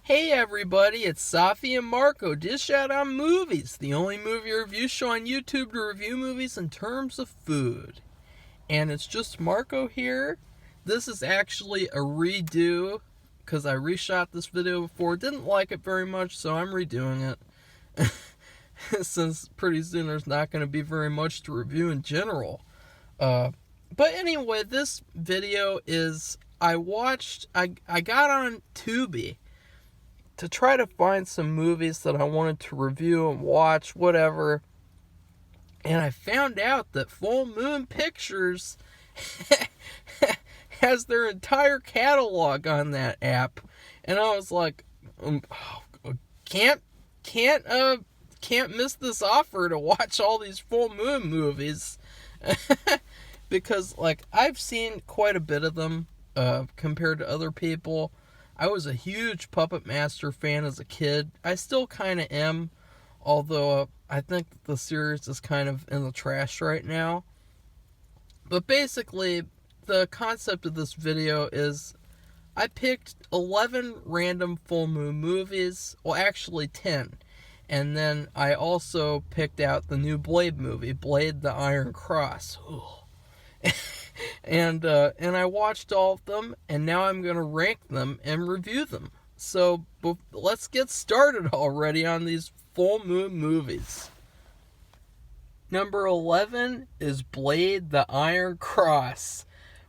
Hey everybody, it's Safi and Marco, Dish Out on Movies, the only movie review show on YouTube to review movies in terms of food. And it's just Marco here. This is actually a redo, because I reshot this video before, didn't like it very much, so I'm redoing it. Since pretty soon there's not going to be very much to review in general. But anyway, this video is, I got on Tubi to try to find some movies that I wanted to review and watch, whatever. And I found out that Full Moon Pictures has their entire catalog on that app. And I was like, can't miss this offer to watch all these Full Moon movies. Because, like, I've seen quite a bit of them compared to other people. I was a huge Puppet Master fan as a kid. I still kind of am, although I think the series is kind of in the trash right now. But basically, the concept of this video is I picked 11 random full moon movies. Well, actually 10. And then I also picked out the new Blade movie, Blade the Iron Cross. And I watched all of them, and now I'm going to rank them and review them. So let's get started already on these full moon movies. Number 11 is Blade the Iron Cross.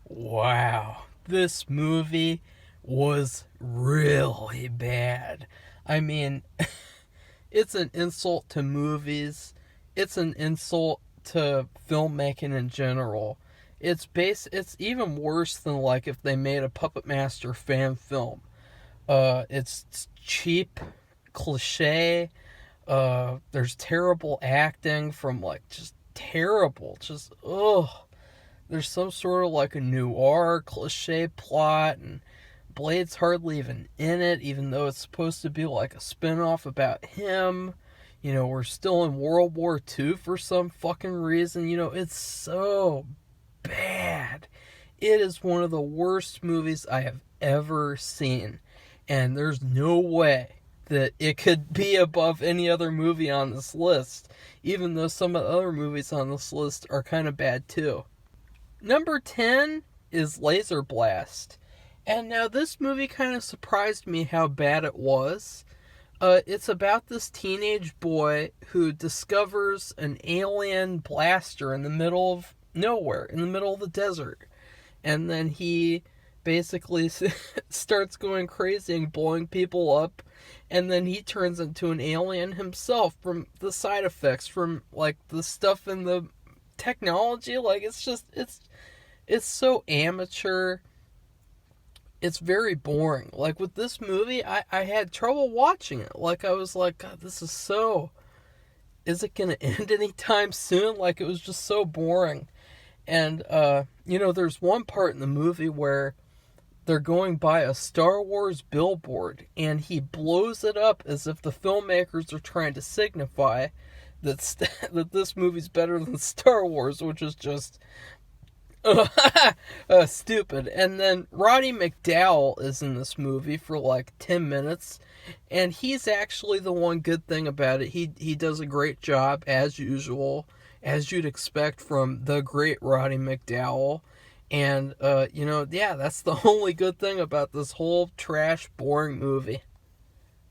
Wow, this movie was really bad. I mean, it's an insult to movies. It's an insult to filmmaking in general. It's even worse than, like, if they made a Puppet Master fan film. It's cheap, cliche. There's terrible acting from, like, just terrible. Just, ugh. There's some sort of, like, a noir cliche plot, and Blade's hardly even in it, even though it's supposed to be, like, a spinoff about him. You know, we're still in World War II for some fucking reason. You know, it's so bad. It is one of the worst movies I have ever seen, and there's no way that it could be above any other movie on this list, even though some of the other movies on this list are kind of bad too. Number 10 is Laser Blast, and now this movie kind of surprised me how bad it was. It's about this teenage boy who discovers an alien blaster in the middle of nowhere, in the middle of the desert, and then he basically starts going crazy and blowing people up, and then he turns into an alien himself from the side effects from, like, the stuff in the technology. Like, it's so amateur. It's very boring. Like, with this movie, I had trouble watching it. Like, I was like, God, this is so, is it gonna end anytime soon? Like, it was just so boring. And, you know, there's one part in the movie where they're going by a Star Wars billboard, and he blows it up as if the filmmakers are trying to signify that that this movie's better than Star Wars, which is just stupid. And then Roddy McDowall is in this movie for like 10 minutes, and he's actually the one good thing about it. He does a great job, as usual, as you'd expect from the great Roddy McDowall. And, you know, yeah, that's the only good thing about this whole trash, boring movie.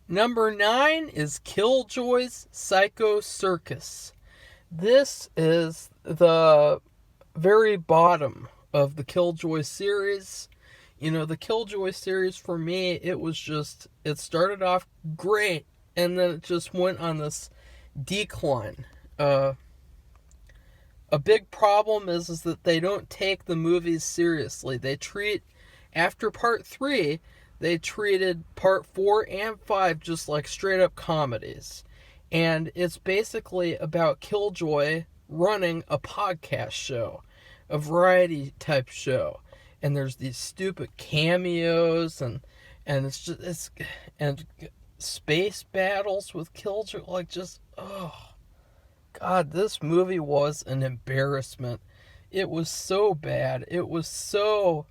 Number 9 is Killjoy's Psycho Circus. This is the very bottom of the Killjoy series. You know, the Killjoy series, for me, it started off great, and then it just went on this decline. A big problem is that they don't take the movies seriously. After part 3, they treated part 4 and 5 just like straight up comedies. And it's basically about Killjoy running a podcast show, a variety type show. And there's these stupid cameos, and space battles with Killjoy, like, just, oh God, this movie was an embarrassment. It was so bad. It was so...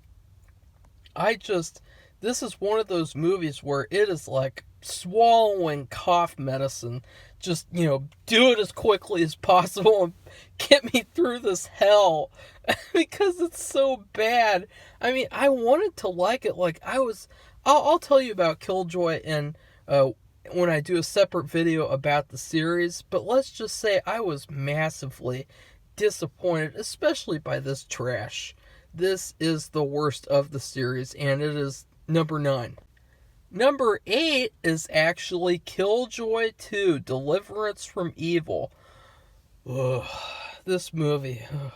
this is one of those movies where it is like swallowing cough medicine. Just, do it as quickly as possible and get me through this hell because it's so bad. I mean, I wanted to like it. Like, I'll tell you about Killjoy when I do a separate video about the series, but let's just say I was massively disappointed, especially by this trash. This is the worst of the series, and it is number 9. Number 8 is actually Killjoy 2, Deliverance from Evil. Ugh, this movie. Ugh.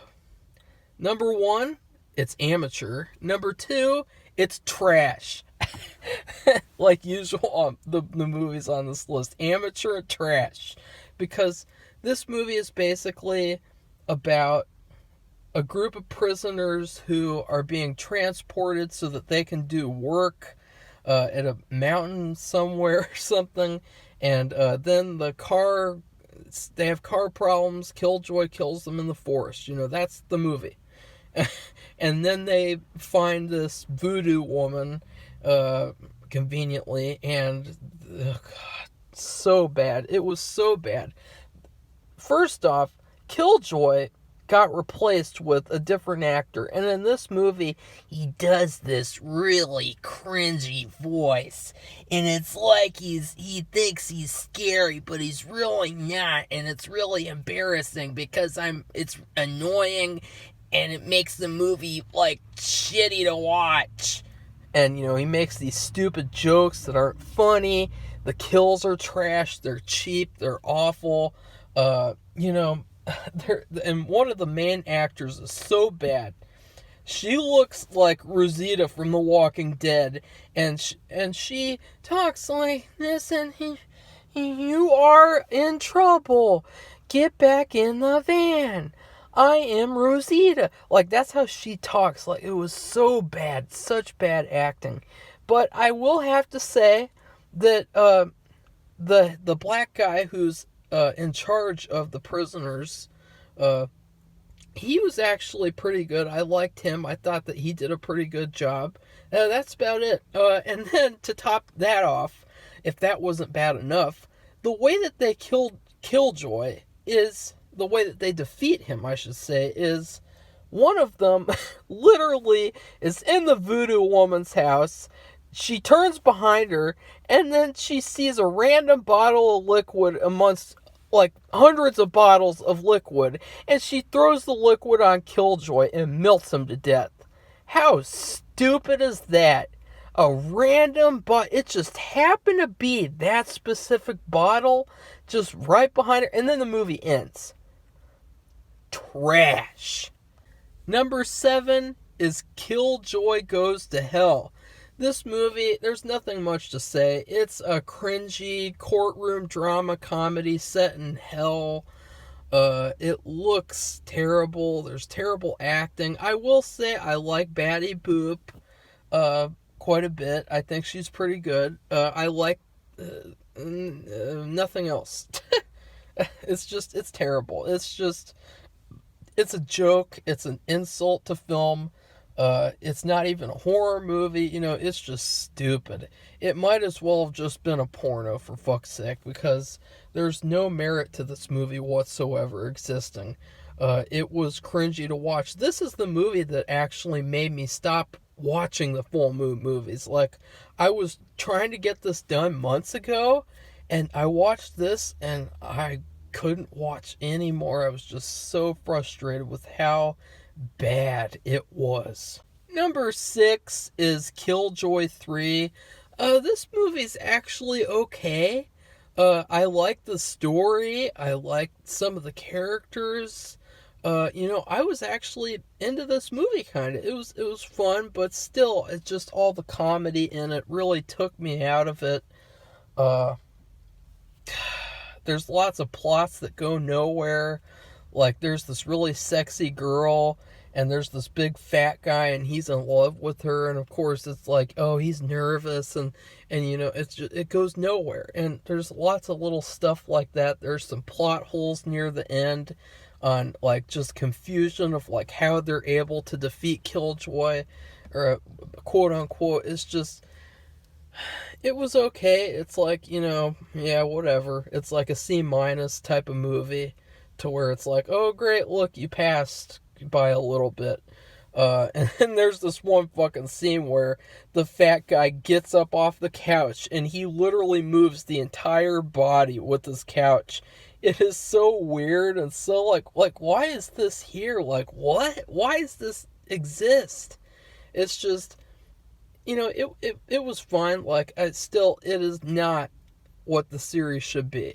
Number 1, it's amateur. Number 2, it's trash. Like usual, the movies on this list. Amateur and trash. Because this movie is basically about a group of prisoners who are being transported so that they can do work at a mountain somewhere or something, and then they have car problems. Killjoy kills them in the forest. That's the movie. And then they find this voodoo woman, conveniently, and God, so bad. It was so bad. First off, Killjoy got replaced with a different actor, and in this movie he does this really cringy voice, and it's like he thinks he's scary, but he's really not, and it's really embarrassing because it's annoying, and it makes the movie like shitty to watch. And he makes these stupid jokes that aren't funny. The kills are trash, they're cheap, they're awful. And one of the main actors is so bad. She looks like Rosita from The Walking Dead, and she talks like this, and you are in trouble. Get back in the van. I am Rosita. Like, that's how she talks. Like, it was so bad, such bad acting. But I will have to say that the black guy who's in charge of the prisoners, he was actually pretty good. I liked him. I thought that he did a pretty good job. That's about it. And then to top that off, if that wasn't bad enough, the way that they killed Killjoy is, the way that they defeat him, I should say, is one of them literally is in the voodoo woman's house. She turns behind her, and then she sees a random bottle of liquid amongst like hundreds of bottles of liquid, and she throws the liquid on Killjoy and melts him to death. How stupid is that? A random, but it just happened to be that specific bottle just right behind her, and then the movie ends. Trash. Number 7 is Killjoy Goes to Hell. This movie, there's nothing much to say. It's a cringy courtroom drama comedy set in hell. It looks terrible. There's terrible acting. I will say I like Batty Boop quite a bit. I think she's pretty good. I like nothing else. It's terrible. It's a joke. It's an insult to film. It's not even a horror movie. It's just stupid. It might as well have just been a porno, for fuck's sake, because there's no merit to this movie whatsoever existing. It was cringy to watch. This is the movie that actually made me stop watching the full moon movies. Like, I was trying to get this done months ago, and I watched this, and I couldn't watch anymore. I was just so frustrated with how bad it was. Number 6 is Killjoy 3. This movie's actually okay. I like the story. I like some of the characters. I was actually into this movie kind of. It was fun, but still, it's just all the comedy in it really took me out of it. There's lots of plots that go nowhere. Like, there's this really sexy girl, and there's this big fat guy, and he's in love with her, and of course it's like, oh, he's nervous, and it goes nowhere. And there's lots of little stuff like that. There's some plot holes near the end on, like, just confusion of, like, how they're able to defeat Killjoy, or quote unquote. It's just, It was okay. It's like, yeah, whatever. It's like a C minus type of movie to where it's like, oh, great, look, you passed by a little bit. And then there's this one fucking scene where the fat guy gets up off the couch and he literally moves the entire body with his couch. It is so weird and so like why is this here? Like what? Why does this exist? It's just, it was fine. Like, it is not what the series should be.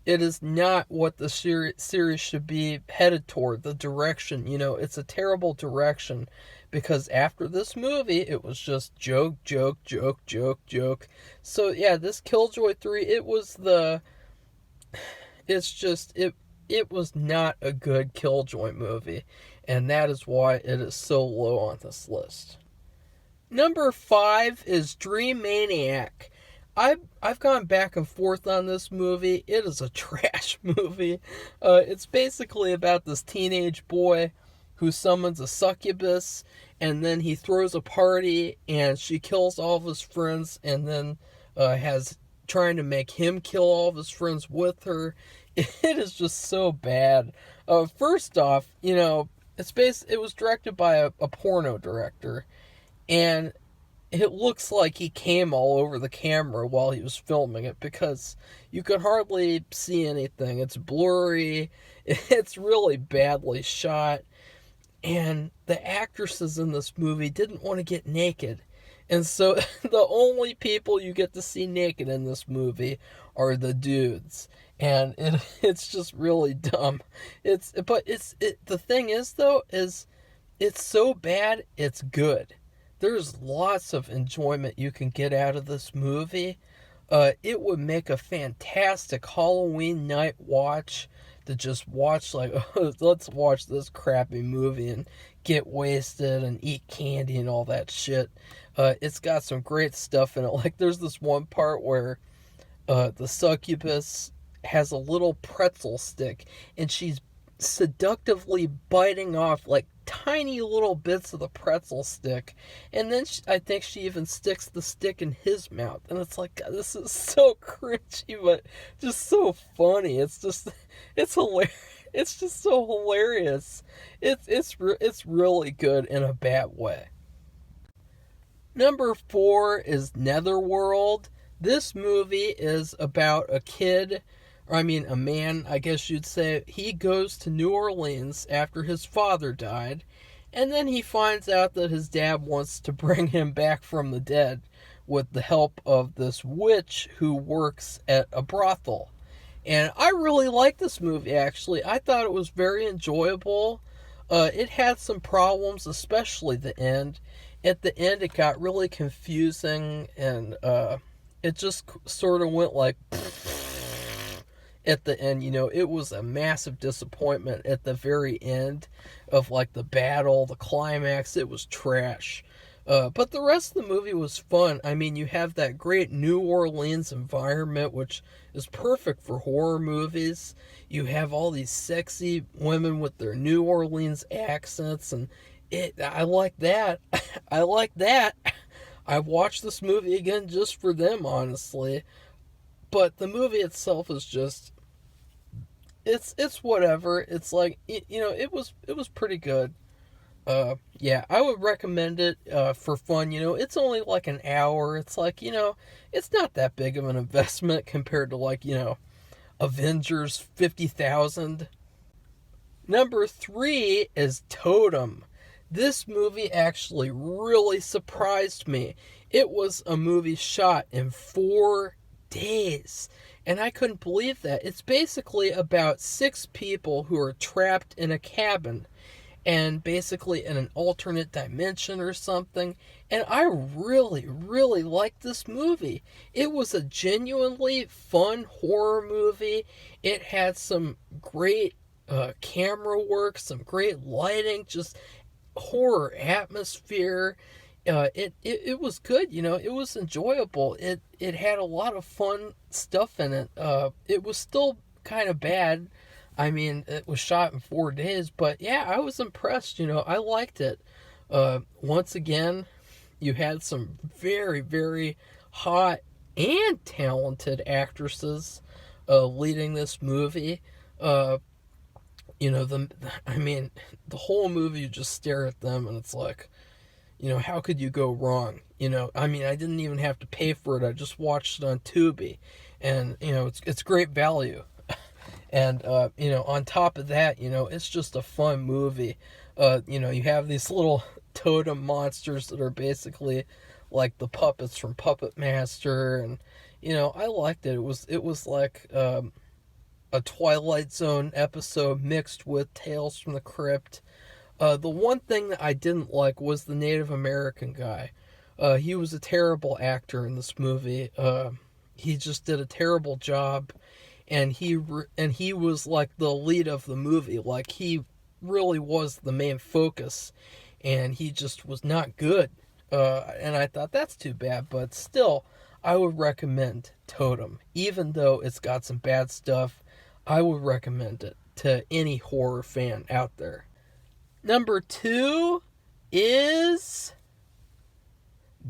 It is not what the series should be headed toward. The direction, it's a terrible direction because after this movie, it was just joke, joke, joke, joke, joke. So, yeah, this Killjoy 3, it was not a good Killjoy movie. And that is why it is so low on this list. Number 5 is Dream Maniac. I've gone back and forth on this movie. It is a trash movie. It's basically about this teenage boy who summons a succubus, and then he throws a party, and she kills all of his friends, and then has trying to make him kill all of his friends with her. It is just so bad. First off, it was directed by a porno director, and it looks like he came all over the camera while he was filming it because you could hardly see anything. It's blurry. It's really badly shot. And the actresses in this movie didn't want to get naked. And so the only people you get to see naked in this movie are the dudes. And it's just really dumb. The thing is though, is it's so bad, it's good. There's lots of enjoyment you can get out of this movie. It would make a fantastic Halloween night watch to just watch, like, oh, let's watch this crappy movie and get wasted and eat candy and all that shit. It's got some great stuff in it. Like, there's this one part where the succubus has a little pretzel stick and she's seductively biting off like tiny little bits of the pretzel stick, and then I think she even sticks the stick in his mouth, and it's like, God, this is so cringy but just so funny. It's hilarious. It's just so hilarious. It's really good in a bad way. Number 4 is Netherworld. This movie is about a man, I guess you'd say. He goes to New Orleans after his father died, and then he finds out that his dad wants to bring him back from the dead with the help of this witch who works at a brothel. And I really liked this movie, actually. I thought it was very enjoyable. It had some problems, especially the end. At the end, it got really confusing, and it just sort of went like at the end. It was a massive disappointment at the very end of like the battle, the climax. It was trash. But the rest of the movie was fun. I mean, you have that great New Orleans environment, which is perfect for horror movies. You have all these sexy women with their New Orleans accents, and I like that. I like that. I watched this movie again just for them, honestly. But the movie itself is just, it's whatever. It's like, it was pretty good. Yeah, I would recommend it for fun. It's only like an hour. It's like, it's not that big of an investment compared to like, Avengers 50,000. Number 3 is Totem. This movie actually really surprised me. It was a movie shot in 4 days. And I couldn't believe that. It's basically about 6 people who are trapped in a cabin and basically in an alternate dimension or something. And I really, really liked this movie. It was a genuinely fun horror movie. It had some great camera work, some great lighting, just horror atmosphere. It was good, it was enjoyable. It had a lot of fun stuff in it. It was still kind of bad. I mean, it was shot in 4 days, but yeah, I was impressed, I liked it. Once again, You had some very, very hot and talented actresses leading this movie. Uh, I mean, the whole movie, you just stare at them and it's like, how could you go wrong? I mean, I didn't even have to pay for it. I just watched it on Tubi, and it's great value. And on top of that, it's just a fun movie. You have these little totem monsters that are basically like the puppets from Puppet Master, and I liked it. It was like a Twilight Zone episode mixed with Tales from the Crypt. The one thing that I didn't like was the Native American guy. He was a terrible actor in this movie. He just did a terrible job, and he was like the lead of the movie. Like, he really was the main focus, and he just was not good. And I thought, that's too bad, but still, I would recommend Totem. Even though it's got some bad stuff, I would recommend it to any horror fan out there. Number 2 is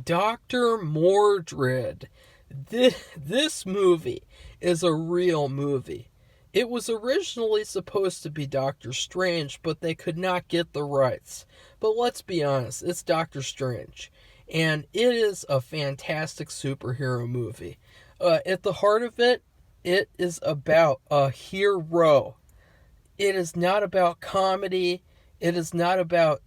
Dr. Mordrid. This movie is a real movie. It was originally supposed to be Doctor Strange, but they could not get the rights. But let's be honest, it's Doctor Strange. And it is a fantastic superhero movie. At the heart of it, it is about a hero. It is not about comedy. It is not about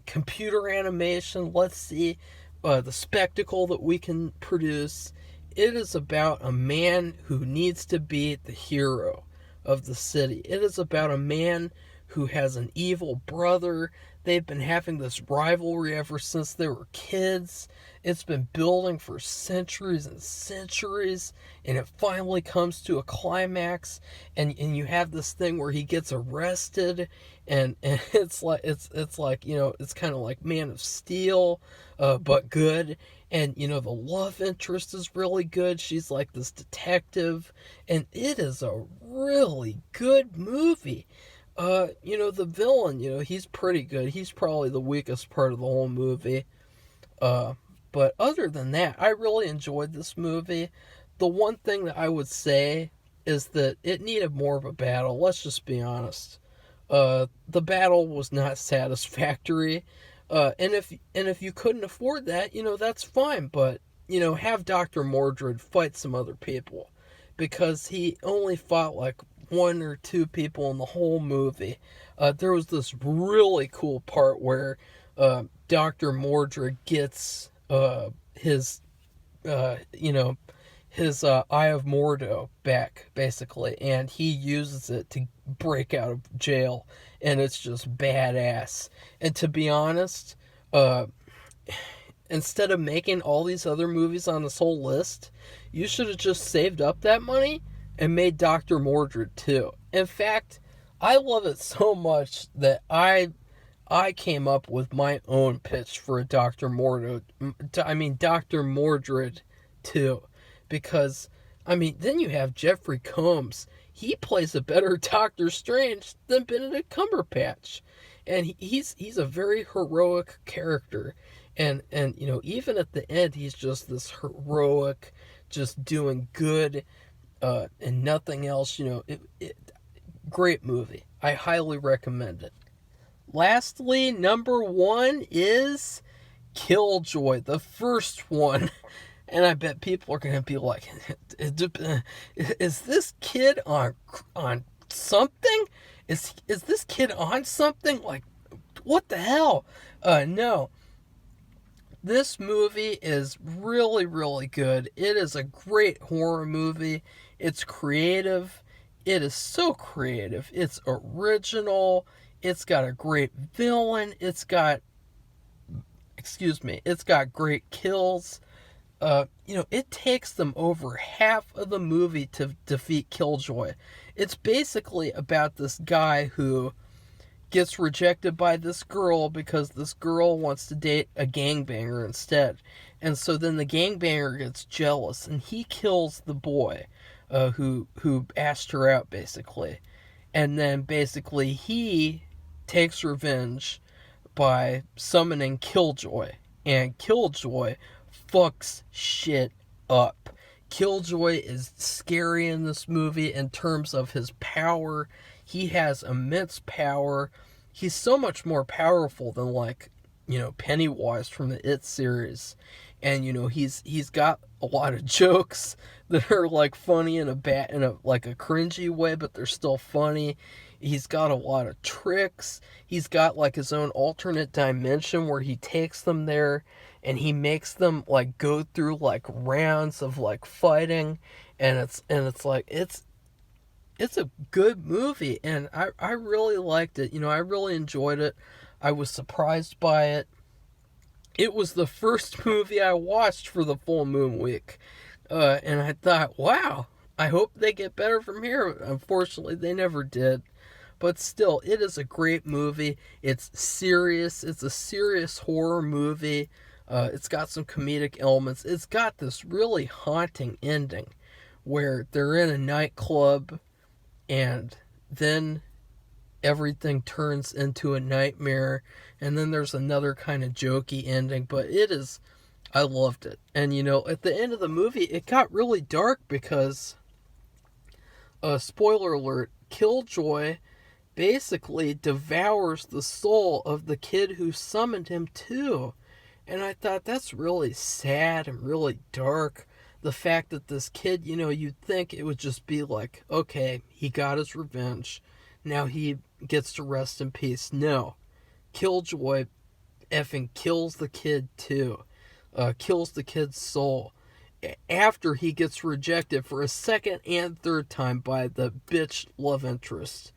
computer animation. Let's see the spectacle that we can produce. It is about a man who needs to be the hero of the city. It is about a man who has an evil brother. They've been having this rivalry ever since they were kids. It's been building for centuries and centuries, and it finally comes to a climax, and you have this thing where he gets arrested, and it's like it's kind of like Man of Steel, but good. And the love interest is really good. She's like this detective, and it is a really good movie. The villain, he's pretty good. He's probably the weakest part of the whole movie. But other than that, I really enjoyed this movie. The one thing that I would say is that it needed more of a battle. Let's just be honest. The battle was not satisfactory. And if you couldn't afford that, that's fine. But, have Dr. Mordrid fight some other people. Because he only fought like one or two people in the whole movie. There was this really cool part where Dr. Mordrid gets his Eye of Mordo back, basically, and he uses it to break out of jail, and it's just badass. And to be honest, instead of making all these other movies on this whole list, you should have just saved up that money and made Dr. Mordrid 2. In fact, I love it so much that I came up with my own pitch for a Dr. Mordrid 2. Because, then you have Jeffrey Combs. He plays a better Doctor Strange than Benedict Cumberbatch. And he's a very heroic character. And even at the end, he's just this heroic, just doing good, and nothing else. Great movie. I highly recommend it. Lastly, number 1 is Killjoy, the first one. And I bet people are going to be like, is this kid on something? Is this kid on something? Like, what the hell? No. This movie is really, really good. It is a great horror movie. It's creative. It is so creative. It's original. It's got a great villain. It's got great kills. It takes them over half of the movie to defeat Killjoy. It's basically about this guy who gets rejected by this girl because this girl wants to date a gangbanger instead. And so then the gangbanger gets jealous and he kills the boy who asked her out, basically. And then basically he takes revenge by summoning Killjoy. and Killjoy fucks shit up. Killjoy is scary in this movie in terms of his power. He has immense power. He's so much more powerful than, like, Pennywise from the It series. And he's got a lot of jokes that are like funny in a like a cringy way, but they're still funny. He's got a lot of tricks. He's got like his own alternate dimension where he takes them there and he makes them like go through like rounds of like fighting, and it's like it's a good movie, and I really liked it. I really enjoyed it. I was surprised by it. It was the first movie I watched for the full moon week. And I thought, wow, I hope they get better from here. Unfortunately, they never did. But still, it is a great movie. It's serious. It's a serious horror movie. It's got some comedic elements. It's got this really haunting ending where they're in a nightclub and then everything turns into a nightmare, and then there's another kind of jokey ending, but I loved it. And at the end of the movie, it got really dark because, spoiler alert, Killjoy basically devours the soul of the kid who summoned him too. And I thought that's really sad and really dark. The fact that this kid, you'd think it would just be like, okay, he got his revenge. Now he gets to rest in peace. No. Killjoy effing kills the kid too. Kills the kid's soul. After he gets rejected for a second and third time by the bitch love interest.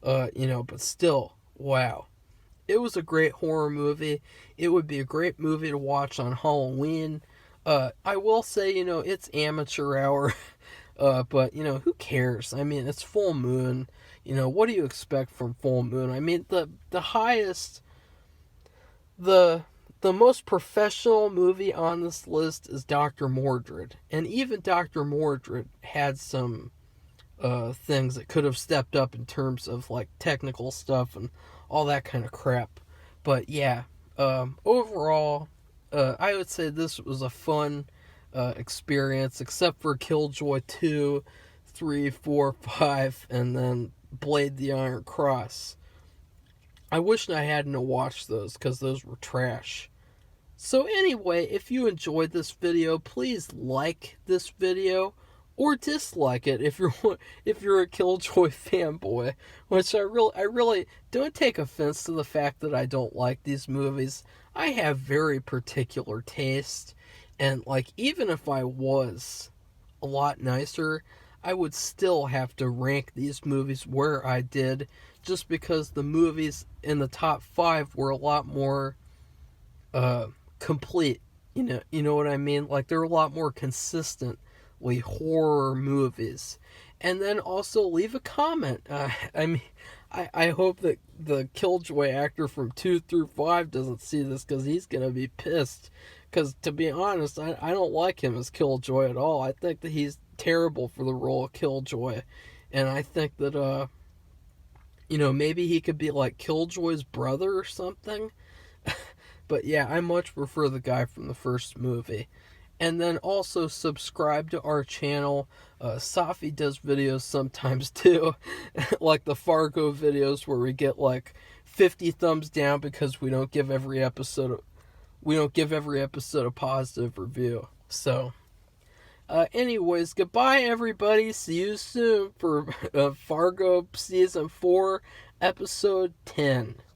But still, wow. It was a great horror movie. It would be a great movie to watch on Halloween. I will say, it's amateur hour. But, who cares? I mean, it's full moon. What do you expect from full moon? I mean, the highest, the most professional movie on this list is Dr. Mordrid. And even Dr. Mordrid had some things that could have stepped up in terms of, like, technical stuff and all that kind of crap. But, yeah, overall, I would say this was a fun experience, except for Killjoy 2, 3, 4, 5, and then Blade the Iron Cross. I wish I hadn't watched those, because those were trash. So anyway, if you enjoyed this video, please like this video, or dislike it if you're a Killjoy fanboy. Which I really don't take offense to the fact that I don't like these movies. I have very particular taste, and like even if I was a lot nicer, I would still have to rank these movies where I did, just because the movies in the top 5 were a lot more complete. You know what I mean? Like, they're a lot more consistently horror movies. And then also leave a comment. I hope that the Killjoy actor from 2 through 5 doesn't see this, because he's gonna be pissed. Because, to be honest, I don't like him as Killjoy at all. I think that he's terrible for the role of Killjoy. And I think that, maybe he could be like Killjoy's brother or something. But yeah, I much prefer the guy from the first movie. And then also subscribe to our channel. Safi does videos sometimes too. Like the Fargo videos where we get like 50 thumbs down because we don't give every episode a positive review. So, anyways, goodbye everybody. See you soon for Fargo Season 4, Episode 10.